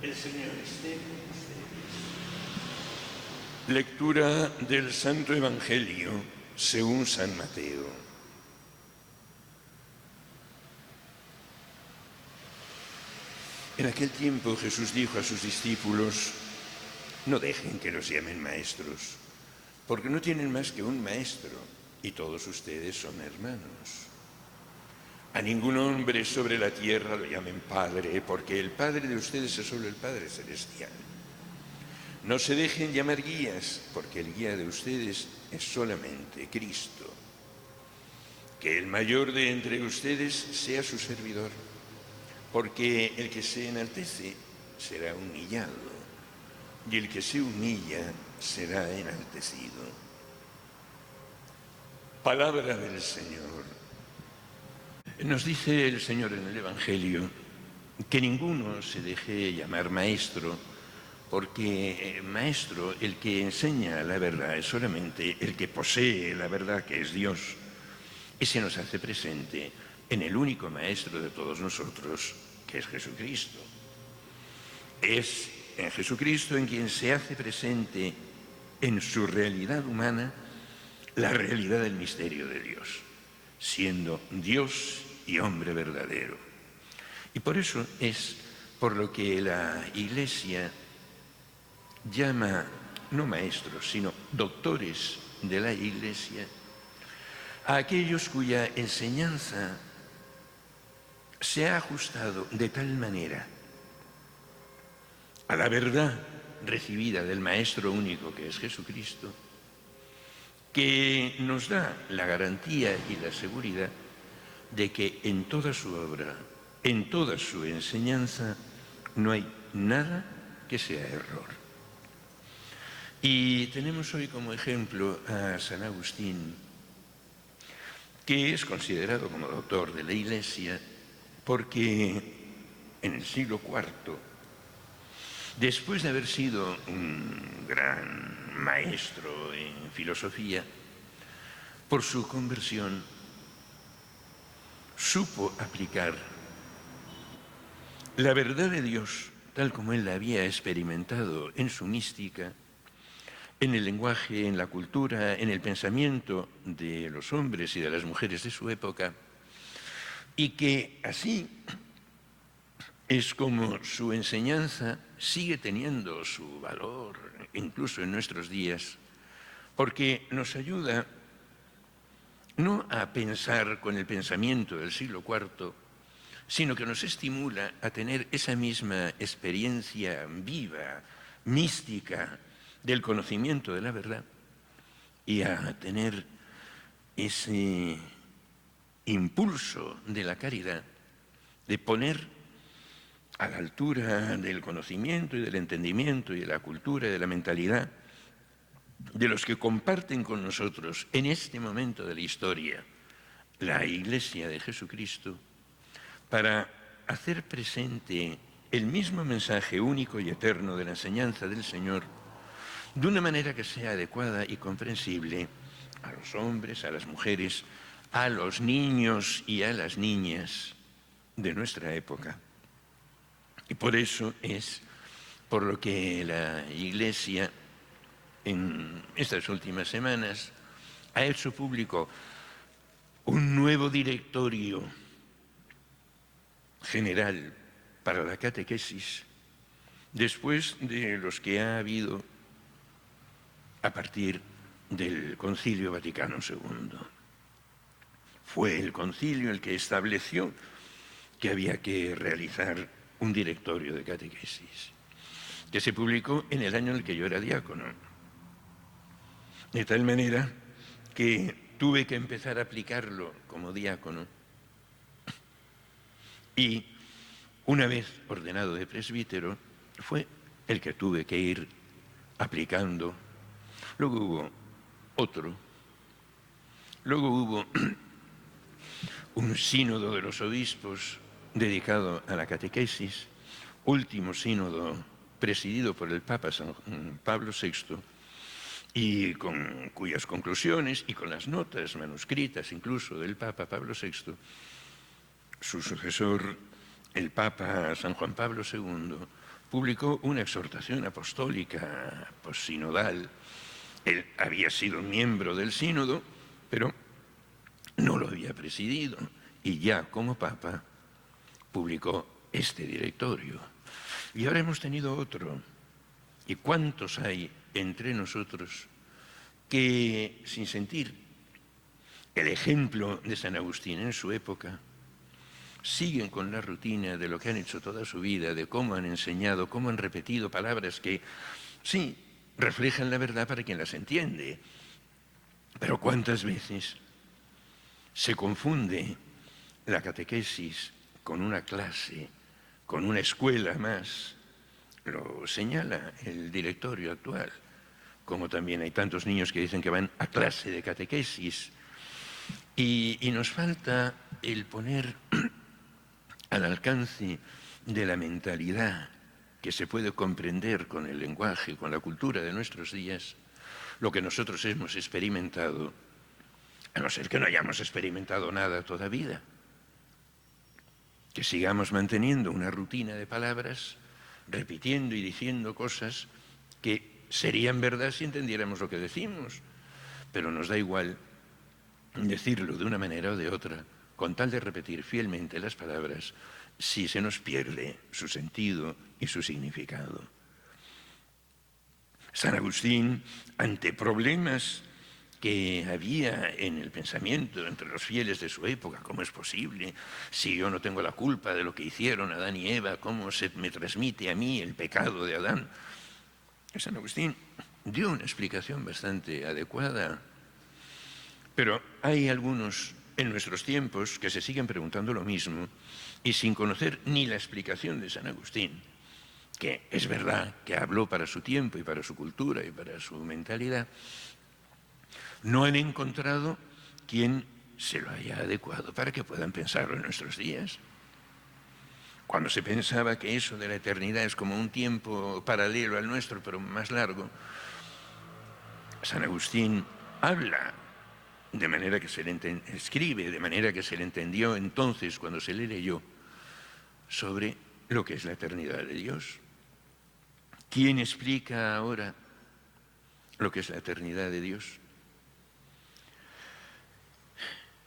El Señor esté con ustedes. Lectura del Santo Evangelio según San Mateo. En aquel tiempo Jesús dijo a sus discípulos: no dejen que los llamen maestros, porque no tienen más que un maestro, y todos ustedes son hermanos. A ningún hombre sobre la tierra lo llamen Padre, porque el Padre de ustedes es solo el Padre Celestial. No se dejen llamar guías, porque el guía de ustedes es solamente Cristo. Que el mayor de entre ustedes sea su servidor, porque el que se enaltece será humillado, y el que se humilla será enaltecido. Palabra del Señor. Nos dice el Señor en el Evangelio que ninguno se deje llamar maestro, porque maestro, el que enseña la verdad, es solamente el que posee la verdad, que es Dios, y se nos hace presente en el único maestro de todos nosotros, que es Jesucristo. Es en Jesucristo en quien se hace presente en su realidad humana la realidad del misterio de Dios, siendo Dios y hombre verdadero. Y por eso es por lo que la Iglesia llama no maestros, sino doctores de la Iglesia a aquellos cuya enseñanza se ha ajustado de tal manera a la verdad recibida del Maestro único que es Jesucristo, que nos da la garantía y la seguridad de que en toda su obra, en toda su enseñanza, no hay nada que sea error. Y tenemos hoy como ejemplo a San Agustín, que es considerado como doctor de la Iglesia porque en el siglo IV, después de haber sido un gran maestro en filosofía, por su conversión supo aplicar la verdad de Dios, tal como él la había experimentado en su mística, en el lenguaje, en la cultura, en el pensamiento de los hombres y de las mujeres de su época, y que así es como su enseñanza sigue teniendo su valor, incluso en nuestros días, porque nos ayuda no a pensar con el pensamiento del siglo IV, sino que nos estimula a tener esa misma experiencia viva, mística, del conocimiento de la verdad y a tener ese impulso de la caridad, de poner a la altura del conocimiento y del entendimiento y de la cultura y de la mentalidad de los que comparten con nosotros en este momento de la historia la Iglesia de Jesucristo, para hacer presente el mismo mensaje único y eterno de la enseñanza del Señor de una manera que sea adecuada y comprensible a los hombres, a las mujeres, a los niños y a las niñas de nuestra época. Y por eso es por lo que la Iglesia en estas últimas semanas ha hecho público un nuevo directorio general para la catequesis, después de los que ha habido a partir del Concilio Vaticano II. Fue el concilio el que estableció que había que realizar un directorio de catequesis, que se publicó en el año en el que yo era diácono, de tal manera que tuve que empezar a aplicarlo como diácono y una vez ordenado de presbítero fue el que tuve que ir aplicando. Luego hubo otro, luego hubo un sínodo de los obispos dedicado a la catequesis, último sínodo presidido por el Papa San Pablo VI, y con cuyas conclusiones y con las notas manuscritas incluso del Papa Pablo VI, su sucesor, el Papa San Juan Pablo II, publicó una exhortación apostólica sinodal. Él había sido miembro del sínodo, pero no lo había presidido, y ya como papa publicó este directorio. Y ahora hemos tenido otro. ¿Y cuántos hay entre nosotros que, sin sentir el ejemplo de San Agustín en su época, siguen con la rutina de lo que han hecho toda su vida, de cómo han enseñado, cómo han repetido palabras que, sí, reflejan la verdad para quien las entiende? Pero ¿cuántas veces se confunde la catequesis con una clase, con una escuela más? Lo señala el directorio actual, como también hay tantos niños que dicen que van a clase de catequesis. Y nos falta el poner al alcance de la mentalidad que se puede comprender con el lenguaje, con la cultura de nuestros días, lo que nosotros hemos experimentado, a no ser que no hayamos experimentado nada toda vida. Que sigamos manteniendo una rutina de palabras, repitiendo y diciendo cosas que serían verdad si entendiéramos lo que decimos, pero nos da igual decirlo de una manera o de otra, con tal de repetir fielmente las palabras, si se nos pierde su sentido y su significado. San Agustín, ante problemas que había en el pensamiento entre los fieles de su época, ¿cómo es posible? Si yo no tengo la culpa de lo que hicieron Adán y Eva, ¿cómo se me transmite a mí el pecado de Adán? San Agustín dio una explicación bastante adecuada, pero hay algunos en nuestros tiempos que se siguen preguntando lo mismo y sin conocer ni la explicación de San Agustín, que es verdad que habló para su tiempo y para su cultura y para su mentalidad, no han encontrado quien se lo haya adecuado para que puedan pensarlo en nuestros días. Cuando se pensaba que eso de la eternidad es como un tiempo paralelo al nuestro, pero más largo, San Agustín habla de manera que se le escribe, de manera que se le entendió entonces cuando se le leyó, sobre lo que es la eternidad de Dios. ¿Quién explica ahora lo que es la eternidad de Dios?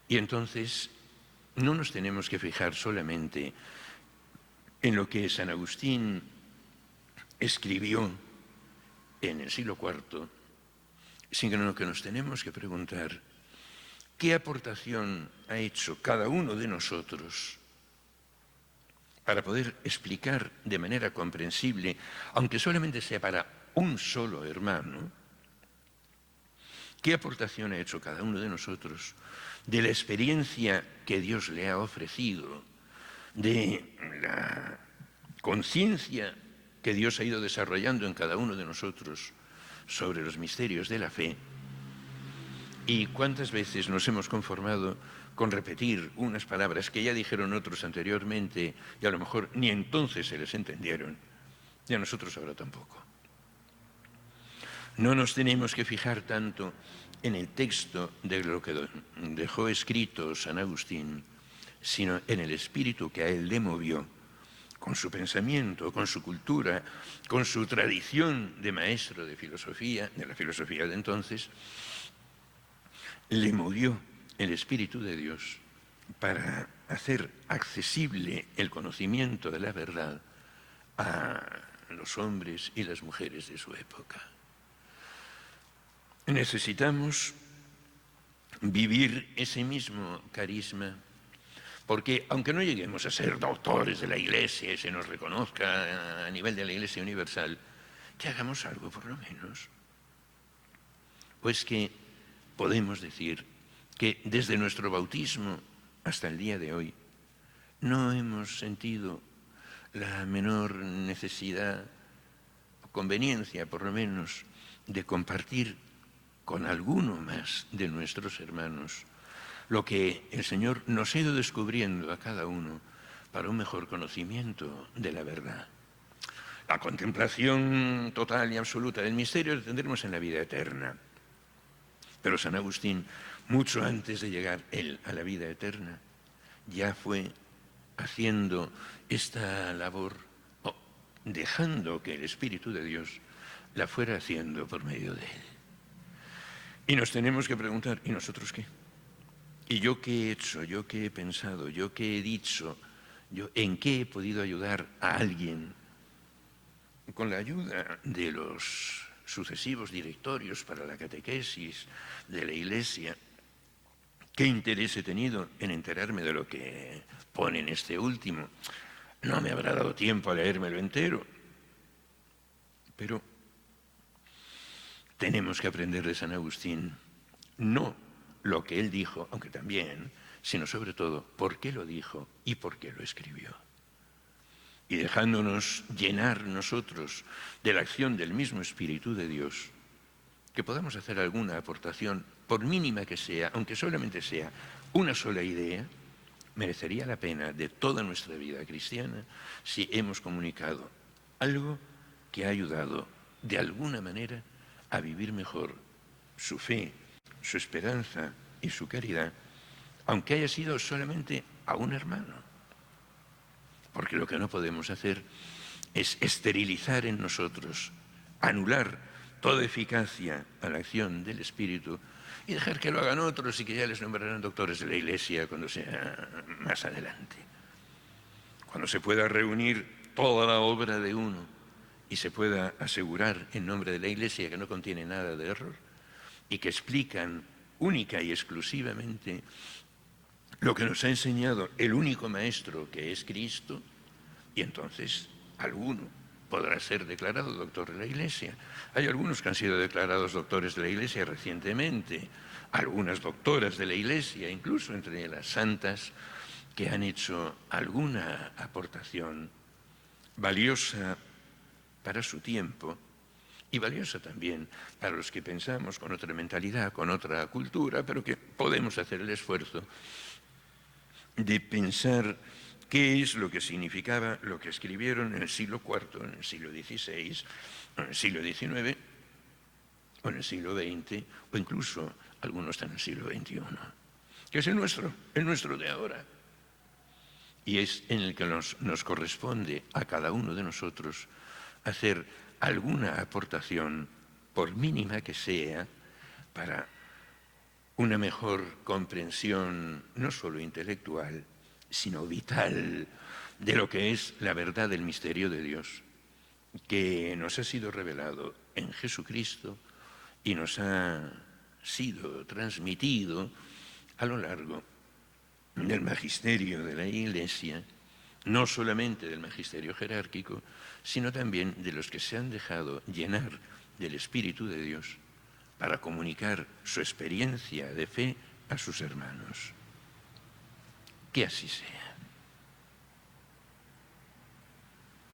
Y entonces no nos tenemos que fijar solamente en lo que San Agustín escribió en el siglo IV, sino que nos tenemos que preguntar qué aportación ha hecho cada uno de nosotros para poder explicar de manera comprensible, aunque solamente sea para un solo hermano, qué aportación ha hecho cada uno de nosotros de la experiencia que Dios le ha ofrecido, de la conciencia que Dios ha ido desarrollando en cada uno de nosotros sobre los misterios de la fe. ¿Y cuántas veces nos hemos conformado con repetir unas palabras que ya dijeron otros anteriormente y a lo mejor ni entonces se les entendieron, y a nosotros ahora tampoco? No nos tenemos que fijar tanto en el texto de lo que dejó escrito San Agustín, sino en el espíritu que a él le movió, con su pensamiento, con su cultura, con su tradición de maestro de filosofía, de la filosofía de entonces, le movió el Espíritu de Dios para hacer accesible el conocimiento de la verdad a los hombres y las mujeres de su época. Necesitamos vivir ese mismo carisma, porque aunque no lleguemos a ser doctores de la Iglesia y se nos reconozca a nivel de la Iglesia universal, que hagamos algo por lo menos. Pues que podemos decir que desde nuestro bautismo hasta el día de hoy no hemos sentido la menor necesidad o conveniencia, por lo menos, de compartir con alguno más de nuestros hermanos lo que el Señor nos ha ido descubriendo a cada uno para un mejor conocimiento de la verdad. La contemplación total y absoluta del misterio la tendremos en la vida eterna. Pero San Agustín, mucho antes de llegar él a la vida eterna, ya fue haciendo esta labor dejando que el Espíritu de Dios la fuera haciendo por medio de él. Y nos tenemos que preguntar, ¿y nosotros qué? ¿Y yo qué he hecho? ¿Yo qué he pensado? ¿Yo qué he dicho? ¿Yo en qué he podido ayudar a alguien? Con la ayuda de los sucesivos directorios para la catequesis de la Iglesia, ¿qué interés he tenido en enterarme de lo que pone en este último? No me habrá dado tiempo a leérmelo entero, pero tenemos que aprender de San Agustín, no lo que él dijo, aunque también, sino sobre todo por qué lo dijo y por qué lo escribió. Y dejándonos llenar nosotros de la acción del mismo Espíritu de Dios, que podamos hacer alguna aportación, por mínima que sea, aunque solamente sea una sola idea, merecería la pena de toda nuestra vida cristiana si hemos comunicado algo que ha ayudado de alguna manera a vivir mejor su fe, su esperanza y su caridad, aunque haya sido solamente a un hermano. Porque lo que no podemos hacer es esterilizar en nosotros, anular toda eficacia a la acción del Espíritu y dejar que lo hagan otros y que ya les nombrarán doctores de la Iglesia cuando sea más adelante. Cuando se pueda reunir toda la obra de uno y se pueda asegurar en nombre de la Iglesia que no contiene nada de error y que explican única y exclusivamente lo que nos ha enseñado el único maestro que es Cristo, y entonces alguno podrá ser declarado doctor de la Iglesia. Hay algunos que han sido declarados doctores de la Iglesia recientemente, algunas doctoras de la Iglesia, incluso entre las santas, que han hecho alguna aportación valiosa para su tiempo y valiosa también para los que pensamos con otra mentalidad, con otra cultura, pero que podemos hacer el esfuerzo de pensar qué es lo que significaba lo que escribieron en el siglo IV, en el siglo XVI, en el siglo XIX, o en el siglo XX, o incluso algunos están en el siglo XXI, que es el nuestro de ahora. Y es en el que nos corresponde a cada uno de nosotros hacer alguna aportación, por mínima que sea, para una mejor comprensión no solo intelectual, sino vital de lo que es la verdad del misterio de Dios, que nos ha sido revelado en Jesucristo y nos ha sido transmitido a lo largo del magisterio de la Iglesia, no solamente del magisterio jerárquico, sino también de los que se han dejado llenar del Espíritu de Dios para comunicar su experiencia de fe a sus hermanos. Que así sea.